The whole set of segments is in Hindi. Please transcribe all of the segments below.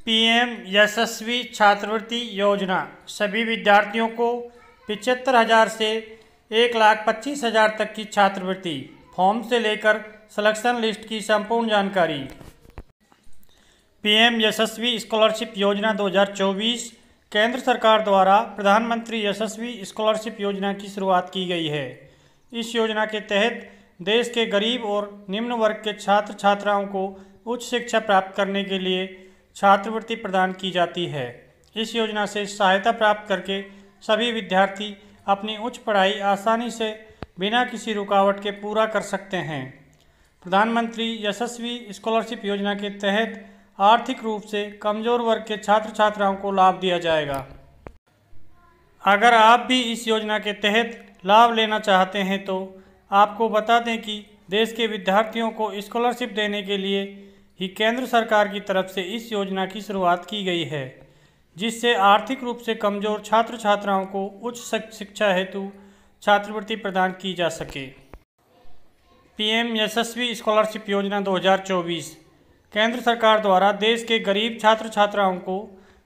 पीएम यशस्वी छात्रवृत्ति योजना सभी विद्यार्थियों को 75,000 से 1,25,000 तक की छात्रवृत्ति। फॉर्म से लेकर सिलेक्शन लिस्ट की संपूर्ण जानकारी। पीएम यशस्वी स्कॉलरशिप योजना 2024 केंद्र सरकार द्वारा प्रधानमंत्री यशस्वी स्कॉलरशिप योजना की शुरुआत की गई है। इस योजना के तहत देश के गरीब और निम्न वर्ग के छात्र छात्राओं को उच्च शिक्षा प्राप्त करने के लिए छात्रवृत्ति प्रदान की जाती है। इस योजना से सहायता प्राप्त करके सभी विद्यार्थी अपनी उच्च पढ़ाई आसानी से बिना किसी रुकावट के पूरा कर सकते हैं। प्रधानमंत्री यशस्वी स्कॉलरशिप योजना के तहत आर्थिक रूप से कमज़ोर वर्ग के छात्र छात्राओं को लाभ दिया जाएगा। अगर आप भी इस योजना के तहत लाभ लेना चाहते हैं तो आपको बता दें कि देश के विद्यार्थियों को स्कॉलरशिप देने के लिए ही केंद्र सरकार की तरफ से इस योजना की शुरुआत की गई है, जिससे आर्थिक रूप से कमज़ोर छात्र छात्राओं को उच्च शिक्षा हेतु छात्रवृत्ति प्रदान की जा सके। पीएम यशस्वी स्कॉलरशिप योजना 2024 केंद्र सरकार द्वारा देश के गरीब छात्र छात्राओं को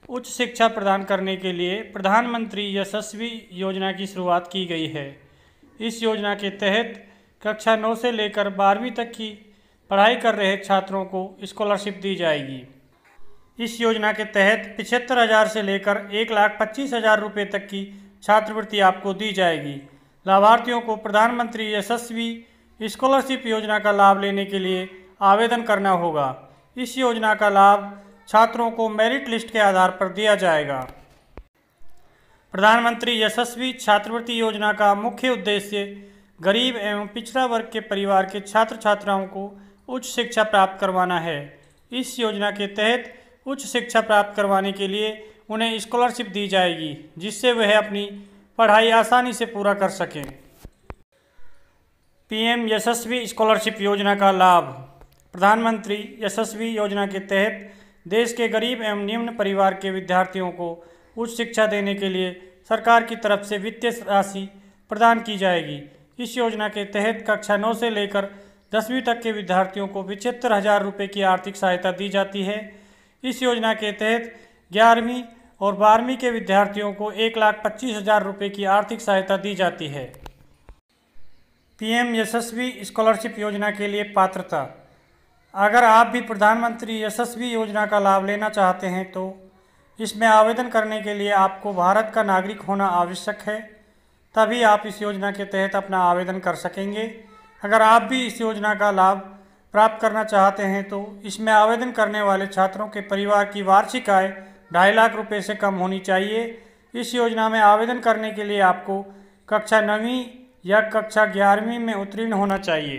उच्च शिक्षा प्रदान करने के लिए प्रधानमंत्री यशस्वी योजना की शुरुआत की गई है। इस योजना के तहत कक्षा 9 से लेकर 12वीं तक की पढ़ाई कर रहे छात्रों को स्कॉलरशिप दी जाएगी। इस योजना के तहत 75,000 से लेकर 1,25,000 रुपये तक की छात्रवृत्ति आपको दी जाएगी। लाभार्थियों को प्रधानमंत्री यशस्वी स्कॉलरशिप योजना का लाभ लेने के लिए आवेदन करना होगा। इस योजना का लाभ छात्रों को मेरिट लिस्ट के आधार पर दिया जाएगा। प्रधानमंत्री यशस्वी छात्रवृत्ति योजना का मुख्य उद्देश्य गरीब एवं पिछड़ा वर्ग के परिवार के छात्र छात्राओं को उच्च शिक्षा प्राप्त करवाना है। इस योजना के तहत उच्च शिक्षा प्राप्त करवाने के लिए उन्हें स्कॉलरशिप दी जाएगी, जिससे वह अपनी पढ़ाई आसानी से पूरा कर सकें। पीएम यशस्वी स्कॉलरशिप योजना का लाभ। प्रधानमंत्री यशस्वी योजना के तहत देश के गरीब एवं निम्न परिवार के विद्यार्थियों को उच्च शिक्षा देने के लिए सरकार की तरफ से वित्तीय राशि प्रदान की जाएगी। इस योजना के तहत कक्षा 9 से लेकर 10वीं तक के विद्यार्थियों को 75,000 रुपये की आर्थिक सहायता दी जाती है। इस योजना के तहत 11वीं और 12वीं के विद्यार्थियों को 1,25,000 रुपये की आर्थिक सहायता दी जाती है। पीएम यशस्वी स्कॉलरशिप योजना के लिए पात्रता। अगर आप भी प्रधानमंत्री यशस्वी योजना का लाभ लेना चाहते हैं तो इसमें आवेदन करने के लिए आपको भारत का नागरिक होना आवश्यक है, तभी आप इस योजना के तहत अपना आवेदन कर सकेंगे। अगर आप भी इस योजना का लाभ प्राप्त करना चाहते हैं तो इसमें आवेदन करने वाले छात्रों के परिवार की वार्षिक आय 2.5 लाख रुपये से कम होनी चाहिए। इस योजना में आवेदन करने के लिए आपको कक्षा 9वीं या कक्षा 11वीं में उत्तीर्ण होना चाहिए।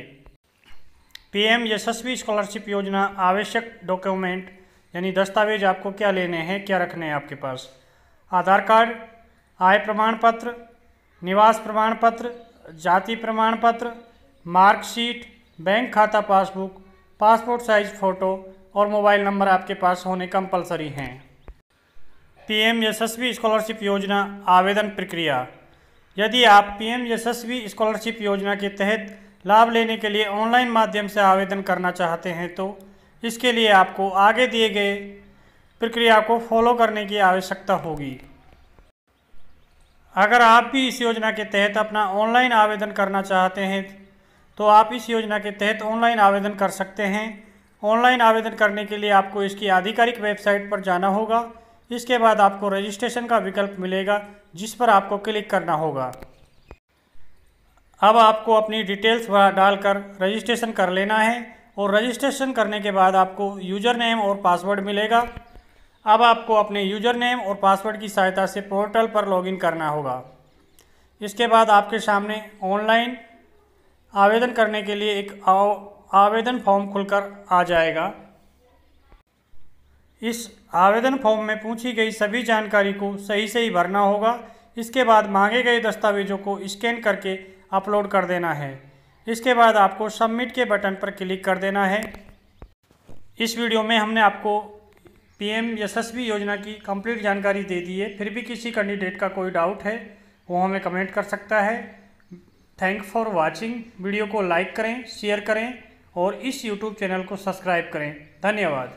पीएम यशस्वी स्कॉलरशिप योजना आवश्यक डॉक्यूमेंट यानी दस्तावेज आपको क्या लेने हैं, क्या रखने हैं आपके पास। आधार कार्ड, आय प्रमाण पत्र, निवास प्रमाण पत्र, जाति प्रमाण पत्र, मार्कशीट, बैंक खाता पासबुक, पासपोर्ट साइज फ़ोटो और मोबाइल नंबर आपके पास होने कंपलसरी हैं। पीएम यशस्वी स्कॉलरशिप योजना आवेदन प्रक्रिया। यदि आप पीएम यशस्वी स्कॉलरशिप योजना के तहत लाभ लेने के लिए ऑनलाइन माध्यम से आवेदन करना चाहते हैं तो इसके लिए आपको आगे दिए गए प्रक्रिया को फॉलो करने की आवश्यकता होगी। अगर आप भी इस योजना के तहत अपना ऑनलाइन आवेदन करना चाहते हैं तो आप इस योजना के तहत ऑनलाइन आवेदन कर सकते हैं। ऑनलाइन आवेदन करने के लिए आपको इसकी आधिकारिक वेबसाइट पर जाना होगा। इसके बाद आपको रजिस्ट्रेशन का विकल्प मिलेगा, जिस पर आपको क्लिक करना होगा। अब आपको अपनी डिटेल्स डालकर रजिस्ट्रेशन कर लेना है और रजिस्ट्रेशन करने के बाद आपको यूज़र नेम और पासवर्ड मिलेगा। अब आपको अपने यूज़र नेम और पासवर्ड की सहायता से पोर्टल पर लॉगिन करना होगा। इसके बाद आपके सामने ऑनलाइन आवेदन करने के लिए एक आवेदन फॉर्म खुलकर आ जाएगा। इस आवेदन फॉर्म में पूछी गई सभी जानकारी को सही भरना होगा। इसके बाद मांगे गए दस्तावेजों को स्कैन करके अपलोड कर देना है। इसके बाद आपको सबमिट के बटन पर क्लिक कर देना है। इस वीडियो में हमने आपको पीएम यशस्वी योजना की कंप्लीट जानकारी दे दी है। फिर भी किसी कैंडिडेट का कोई डाउट है वो हमें कमेंट कर सकता है। Thank for watching. वीडियो को लाइक करें, शेयर करें और इस यूट्यूब चैनल को सब्सक्राइब करें। धन्यवाद।